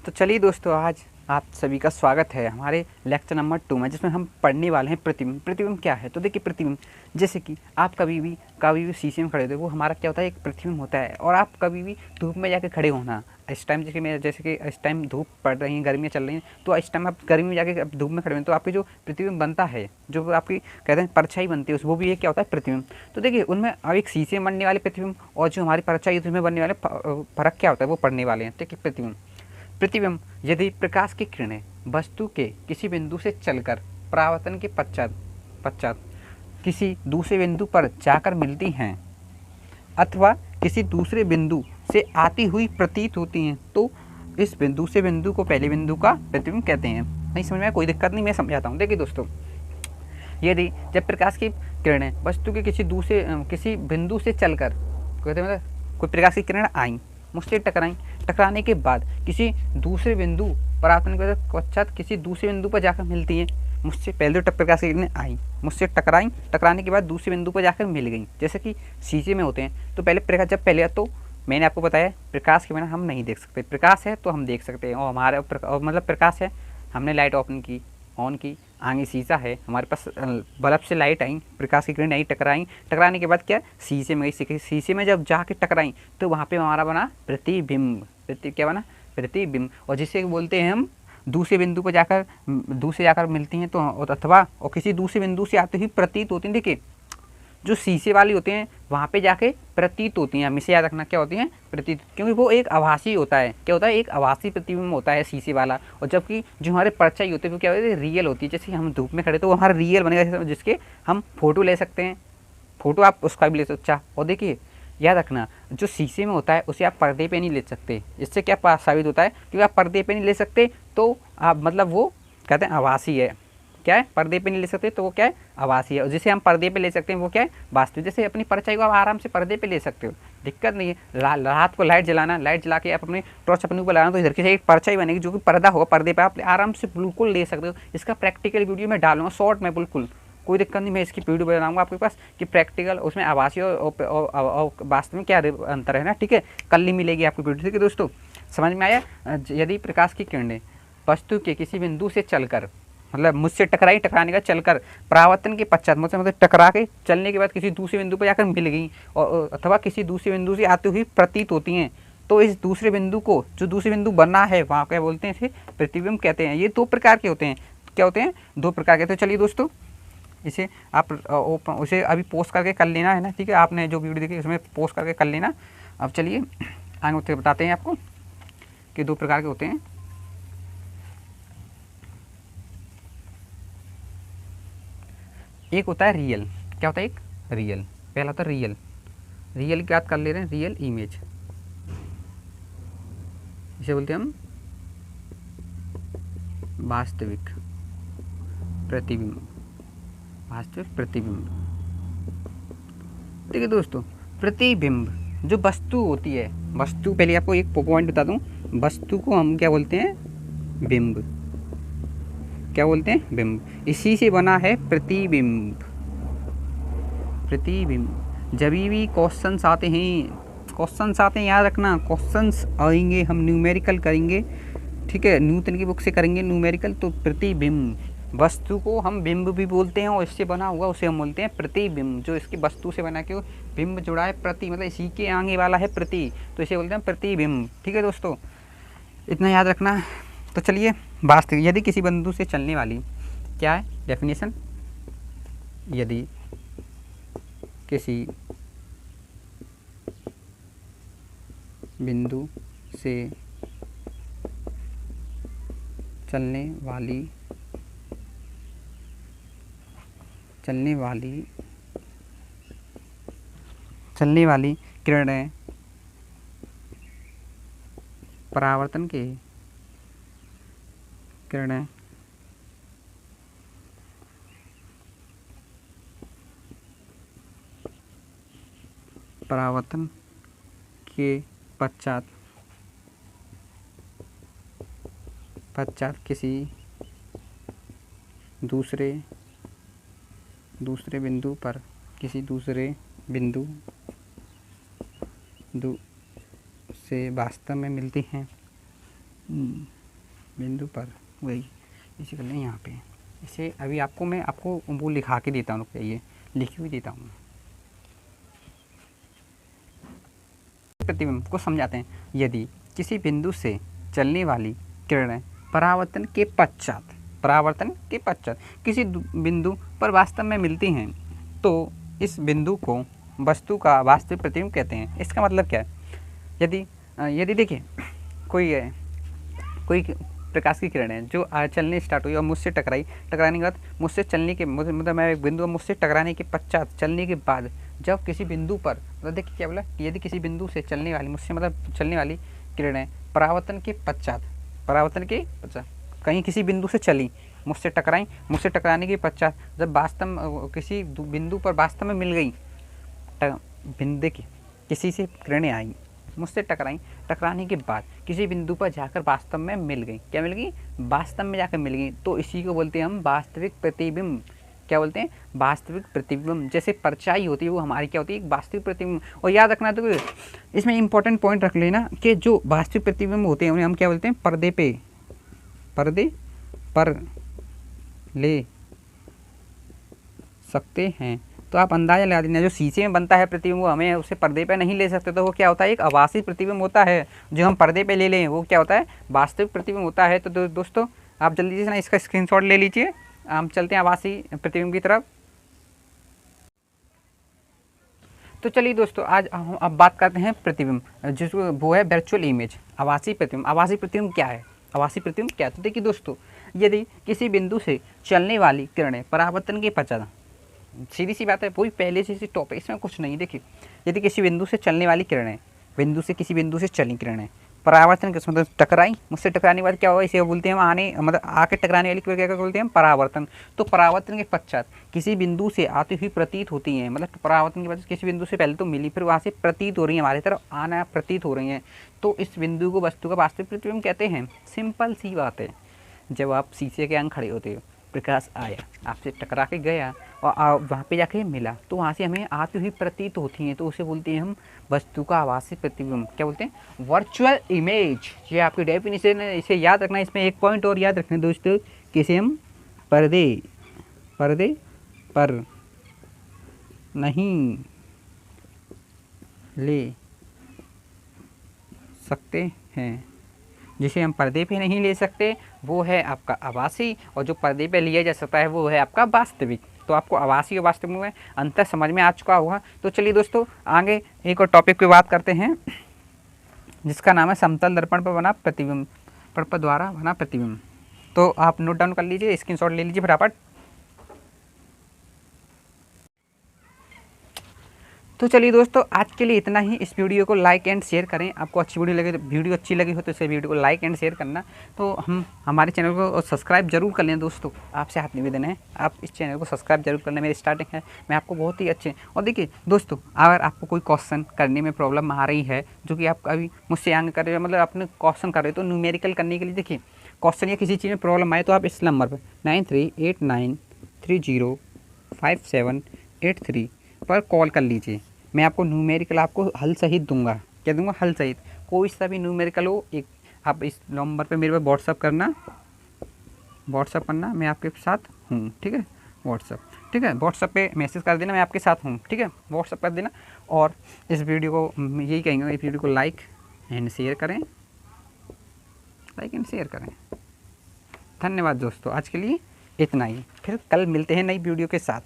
तो चलिए दोस्तों, आज आप सभी का स्वागत है हमारे लेक्चर नंबर 2 में, जिसमें हम पढ़ने वाले हैं प्रतिबिंब। प्रतिबिंब क्या है? तो देखिए, प्रतिबिंब जैसे कि आप कभी भी शीशे में खड़े होते हो, वो हमारा क्या होता है, एक प्रतिबिंब होता है। और आप कभी भी धूप में जाके खड़े होना, इस टाइम जैसे कि इस टाइम धूप पड़ रही है, गर्मियाँ चल रही हैं, तो इस टाइम आप गर्मी में जाके अब धूप में खड़े हैं, तो आपकी जो प्रतिबिंब बनता है, जो आपकी कहते हैं परछाई बनती है, वो भी एक क्या होता है, प्रतिबिंब। तो देखिए, उनमें अब एक शीशे में बनने वाले प्रतिबिंब और जो हमारी परछाई है उसमें बनने वाले फर्क क्या होता है, वो पढ़ने वाले हैं। ठीक है, प्रतिबिंब। प्रतिबिंब यदि प्रकाश की किरणें वस्तु के किसी बिंदु से चलकर परावर्तन के पश्चात पश्चात किसी दूसरे बिंदु पर जाकर मिलती हैं अथवा किसी दूसरे बिंदु से आती हुई प्रतीत होती हैं, तो इस बिंदु से बिंदु को पहले बिंदु का प्रतिबिंब कहते हैं। नहीं समझ में? कोई दिक्कत नहीं, मैं समझाता हूँ। देखिए दोस्तों, यदि जब प्रकाश की किरणें वस्तु के किसी बिंदु से चलकर, कहते मतलब कोई प्रकाश की किरणें आई, मुझसे टकराई, टकराने के बाद किसी दूसरे बिंदु परावर्तन के पश्चात किसी दूसरे बिंदु पर जाकर मिलती हैं। मुझसे पहले तो प्रकाश की किरणें आई, मुझसे टकराई, टकराने के बाद दूसरे बिंदु पर जाकर मिल गई। जैसे कि शीशे में होते हैं, तो पहले तो मैंने आपको बताया, प्रकाश के बिना हम नहीं देख सकते। प्रकाश है तो हम देख सकते हैं, और हमारे मतलब प्रकाश है, हमने लाइट ऑन की, आगे शीशा है, हमारे पास बल्ब से लाइट आई, प्रकाश की किरण आई, टकराई, टकराने के बाद क्या, शीशे में गई, शीशे में जब जाके टकराई तो वहाँ पे हमारा बना प्रतिबिंब। क्या बना? प्रतिबिंब। और जिसे बोलते हैं हम दूसरे बिंदु पर जाकर मिलती हैं, तो अथवा और किसी दूसरे बिंदु से आते हुए प्रतीत होती हैं। देखिए, जो शीशे वाली होती हैं वहाँ पे जाके प्रतीत होती हैं, हमेशा याद रखना क्या होती हैं, प्रतीत, क्योंकि वो एक आभासी होता है। क्या होता है? एक आभासी प्रतिबिंब होता है शीशे वाला। और जबकि जो हमारे परछाई होते हैं वो क्या होती है, रियल होती है। जैसे हम धूप में खड़े तो वो हमारा रियल बनेगा, जिसके हम फोटो ले सकते हैं, फोटो आप उसका भी ले सकते। अच्छा, और देखिए याद रखना, जो शीशे में होता है उसे आप पर्दे पे नहीं ले सकते। इससे क्या साबित होता है, क्योंकि आप पर्दे पे नहीं ले सकते तो आप मतलब वो कहते हैं आभासी है। क्या है? पर्दे पे नहीं ले सकते तो वो क्या है, आभासी है। और जिसे हम पर्दे पे ले सकते हैं वो क्या है, वास्तविक। जैसे अपनी परछाई को आप आराम से पर्दे पे ले सकते हो, दिक्कत नहीं है। रात को लाइट जला के आप अपनी टॉर्च अपने ऊपर लगाना, तो इधर की एक परछाई बनेगी, जो कि पर्दा होगा, पर्दे पे आप आराम से बिल्कुल ले सकते हो। इसका प्रैक्टिकल वीडियो मैं डालूंगा शॉर्ट में, बिल्कुल कोई दिक्कत नहीं, मैं इसकी वीडियो बनाऊंगा आपके पास कि प्रैक्टिकल उसमें आभासी और वास्तव में क्या अंतर है ना। ठीक है, कल ही मिलेगी आपको वीडियो। ठीक है दोस्तों, समझ में आया? यदि प्रकाश की किरणें वस्तु के किसी बिंदु से चलकर, मतलब मुझसे टकराने का चलकर परावर्तन के पश्चात, मुझसे मतलब टकरा के चलने के बाद किसी दूसरे बिंदु पर जाकर मिल गई, और अथवा किसी दूसरे बिंदु से आती हुई प्रतीत होती हैं, तो इस दूसरे बिंदु को, जो दूसरे बिंदु बना है, वहाँ क्या बोलते हैं, इसे प्रतिबिंब कहते हैं। ये दो प्रकार के होते हैं। क्या होते हैं? दो प्रकार के। तो चलिए दोस्तों, इसे आप उसे अभी पोस्ट करके कर लेना है ना। ठीक है, आपने जो वीडियो देखी उसमें पोस्ट करके कर लेना। अब चलिए आगे उत्तर बताते हैं आपको कि दो प्रकार के होते हैं। एक होता है रियल। क्या होता है? एक रियल, पहला होता है रियल। रियल की बात कर ले रहे हैं, रियल इमेज, इसे बोलते हैं हम वास्तविक प्रतिबिंब। वास्तविक प्रतिबिंब। देखिए दोस्तों, प्रतिबिंब जो वस्तु होती है, वस्तु, पहले आपको एक पॉइंट बता दूं, वस्तु को हम क्या बोलते हैं, बिंब। क्या बोलते हैं? बिंब। इसी से बना है प्रतिबिंब। प्रतिबिंब। जब भी क्वेश्चंस आते हैं, याद रखना, क्वेश्चंस आएंगे, हम न्यूमेरिकल करेंगे। ठीक है, न्यूटन की बुक से करेंगे न्यूमेरिकल। तो प्रतिबिंब, वस्तु को हम बिंब भी बोलते हैं, और इससे बना हुआ उसे हम बोलते हैं प्रतिबिंब। जो इसकी वस्तु से बना के बिंब जुड़ा है, प्रति मतलब इसी के आगे वाला है प्रति, तो इसे बोलते हैं प्रतिबिंब। ठीक है दोस्तों, इतना याद रखना। तो चलिए, वास्तविक, यदि किसी बिंदु से चलने वाली, क्या है डेफिनेशन, यदि किसी बिंदु से चलने वाली किरणें परावर्तन के पश्चात किसी दूसरे बिंदु से वास्तव में मिलती हैं, बिंदु पर वही इसे कर लें यहाँ पे। इसे अभी आपको मैं आपको वो लिखा के देता हूँ, ये लिख भी देता हूँ। प्रतिबिंब को समझाते हैं। यदि किसी बिंदु से चलने वाली किरणें परावर्तन के पश्चात किसी बिंदु पर वास्तव में मिलती हैं तो इस बिंदु को वस्तु का वास्तविक प्रतिबिंब कहते हैं। इसका मतलब क्या है? यदि देखिए कोई प्रकाश की किरणें जो चलने स्टार्ट हुई और मुझसे टकराने के बाद मुझसे चलने के मतलब मैं एक बिंदु मुझसे टकराने के पश्चात चलने के बाद जब किसी बिंदु पर मतलब देखिए क्या बोला कि यदि किसी बिंदु से चलने वाली चलने वाली किरणें परावर्तन के पश्चात कहीं किसी बिंदु से चली, मुझसे टकराने के पश्चात जब वास्तव किसी बिंदु पर वास्तव में मिल गई, देखिए किसी से किरणें आई, मुझसे टकराने के बाद किसी बिंदु पर जाकर वास्तव में मिल गई, क्या मिल गई? वास्तव में जाकर मिल गई, तो इसी को बोलते हैं हम वास्तविक प्रतिबिंब। क्या बोलते हैं? वास्तविक प्रतिबिंब। जैसे परछाई होती है वो हमारी क्या होती है? एक वास्तविक प्रतिबिंब। और याद रखना तो इसमें इंपॉर्टेंट पॉइंट रख लेना कि जो वास्तविक प्रतिबिंब होते हैं उन्हें हम क्या बोलते हैं? पर्दे पर ले सकते हैं। तो आप अंदाजा लगा देना, जो शीशे में बनता है प्रतिबिंब वो हमें उसे पर्दे पे नहीं ले सकते, तो वो क्या होता है? एक आभासी प्रतिबिंब होता है। जो हम पर्दे पे ले लें वो क्या होता है? वास्तविक प्रतिबिंब होता है। तो दोस्तों आप जल्दी से ना इसका स्क्रीनशॉट ले लीजिए। हम चलते हैं आभासी प्रतिबिंब की तरफ। तो चलिए दोस्तों आज हम अब बात करते हैं प्रतिबिंब, जिसको वो है वर्चुअल इमेज, आभासी प्रतिबिंब। आभासी प्रतिबिंब क्या है? तो देखिए दोस्तों, यदि किसी बिंदु से चलने वाली किरणें परावर्तन के पश्चात, सीधी सी बात है, वही पहले से टॉपिक, इसमें कुछ नहीं। देखिए यदि किसी बिंदु से चलने वाली किरणें किसी बिंदु से चली किरणें परावर्तन के मतलब टकराई, मुझसे टकराने के बाद क्या होगा? इसे बोलते हैं हम आके टकराने वाली क्रिया क्या बोलते हैं? परावर्तन। तो परावर्तन के पश्चात किसी बिंदु से आती हुई प्रतीत होती हैं, मतलब परावर्तन के बाद किसी बिंदु से पहले तो मिली, फिर वहाँ से प्रतीत हो रही है, हमारी तरफ आना प्रतीत हो रही हैं, तो इस बिंदु को वस्तु का वास्तविक प्रतिबिंब कहते हैं। सिंपल सी बात है। जब आप शीशे के आगे खड़े होते हो, प्रकाश आया, आपसे टकरा के गया और वहाँ पे जाके मिला, तो वहाँ से हमें आती हुई प्रतीत होती हैं, तो उसे बोलते हैं हम वस्तु का आभासी प्रतिबिंब। क्या बोलते हैं? Virtual image. ये आपकी डेफिनेशन है, इसे याद रखना। इसमें एक पॉइंट और याद रखना दोस्तों, कि इसे हम पर्दे पर नहीं ले सकते हैं। जिसे हम पर्दे पे नहीं ले सकते वो है आपका आभासी, और जो पर्दे पे लिया जा सकता है वो है आपका वास्तविक। तो आपको आभासी और वास्तविक में अंतर समझ में आ चुका होगा। तो चलिए दोस्तों आगे एक और टॉपिक पे बात करते हैं, जिसका नाम है समतल दर्पण पर बना प्रतिबिंब, द्वारा बना प्रतिबिंब। तो आप नोट डाउन कर लीजिए, स्क्रीनशॉट ले लीजिए फटाफट। तो चलिए दोस्तों आज के लिए इतना ही। इस वीडियो को लाइक एंड शेयर करें। आपको वीडियो अच्छी लगी हो तो इसे वीडियो को लाइक एंड शेयर करना। तो हम हमारे चैनल को सब्सक्राइब जरूर कर लें दोस्तों, आपसे हाथ निवेदन है, आप इस चैनल को सब्सक्राइब जरूर करना। मेरी स्टार्टिंग है, मैं आपको बहुत ही अच्छे। और देखिए दोस्तों, अगर आपको कोई क्वेश्चन करने में प्रॉब्लम आ रही है, जो कि आप अभी मुझसे आगे कर रहे हो, मतलब अपने क्वेश्चन कर रहे हो, तो न्यूमेरिकल करने के लिए देखिए क्वेश्चन या किसी चीज़ में प्रॉब्लम आए तो आप इस नंबर पर 9389305783 पर कॉल कर लीजिए। मैं आपको न्यूमेरिकल आपको हल सहित दूंगा। क्या दूंगा? हल सहित। कोई सा भी न्यूमेरिकल हो, एक आप इस नंबर पे मेरे पे व्हाट्सअप करना, मैं आपके साथ हूँ, ठीक है? व्हाट्सअप पे मैसेज कर देना, मैं आपके साथ हूँ, ठीक है? व्हाट्सअप कर देना। और इस वीडियो को यही कहेंगे, इस वीडियो को लाइक एंड शेयर करें। धन्यवाद दोस्तों, आज के लिए इतना ही। फिर कल मिलते हैं नई वीडियो के साथ।